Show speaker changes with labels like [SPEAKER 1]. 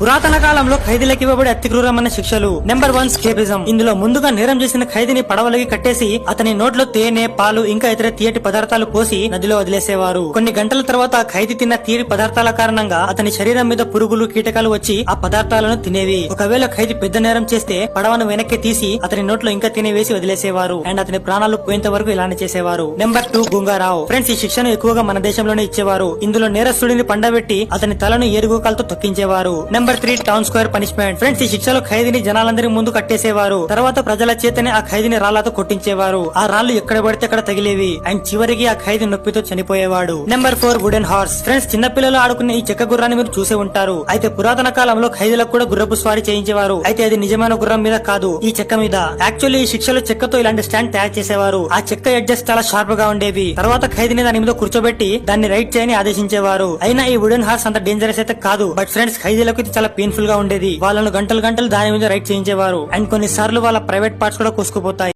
[SPEAKER 1] పురాతన కాలంలో ఖైదీలకు ఇవ్వబడే అతి క్రూరమైన శిక్షలు. నెంబర్ 1 స్కేపిజం. ఇందులో ముందుగా నేరం చేసిన ఖైదీని పడవలకి కట్టేసి అతని నోట్లో తేనె, పాలు ఇంకా ఇతర తీయటి పదార్థాలు పోసి నదిలో వదిలేసేవారు. కొన్ని గంటల తర్వాత ఖైదీ తిన్న తీయటి పదార్థాల కారణంగా అతని శరీరం మీద పురుగులు, కీటకాలు వచ్చి ఆ పదార్థాలను తినేవి. ఒకవేళ ఖైదీ పెద్ద నేరం చేస్తే పడవను వెనక్కి తీసి అతని నోట్లో ఇంకా తినేవేసి వదిలేసేవారు. అండ్ అతని ప్రాణాలు పోయేంత వరకు ఇలానే చేసేవారు. నెంబర్ 2 గుంగారావు. ఫ్రెండ్స్, ఈ శిక్షను ఎక్కువగా మన దేశంలోనే ఇచ్చేవారు. ఇందులో నేరస్తుడిని పండబెట్టి అతని తలను ఏరుగుకాలతో తొక్కించేవారు. Number 3 town square punishment. Friends, ఈ శిక్షలో ఖైదీని జనాలందరి ముందు కట్టేసేవారు. తర్వాత ప్రజల చేతనే ఆ ఖైదీని రాళ్లతో కొట్టించేవారు. ఆ రాళ్లు ఎక్కడ పడితే అక్కడ తగిలేవి. అండ్ చివరికి ఆ ఖైదీ నొప్పితో చనిపోయేవాడు. Number 4 wooden horse. ఫ్రెండ్స్, చిన్నపిల్లలు ఆడుకునే ఈ చెక్క గుర్రాన్ని మీరు చూసే ఉంటారు. అయితే పురాతన కాలంలో ఖైదీలకు కూడా గుర్రపు స్వారీ చేయించేవారు. అయితే అది నిజమైన గుర్రం మీద కాదు, ఈ చెక్క మీద. యాక్చువల్లీ ఈ శిక్షలో చెక్కతో ఇలాంటి స్టాండ్ తయారు చేసేవారు. ఆ చెక్క ఎడ్జెస్ చాలా షార్ప్ గా ఉండేవి. తర్వాత ఖైదీని దాని మీద కూర్చోబెట్టి దాన్ని రైట్ చేయని ఆదేశించేవారు. అయినా ఈ వుడెన్ హార్స్ అంత డేంజరస్ అయితే కాదు. బట్ ఫ్రెండ్స్, ఖైదీలకు ఇది చాలా పెయిన్ఫుల్ గా ఉండేది. వాళ్ళను గంటలు గంటలు దాని మీద రైట్ చేయించేవారు. అండ్ కొన్నిసార్లు వాళ్ళ ప్రైవేట్ పార్ట్స్ కూడా కోసుకుపోతాయి.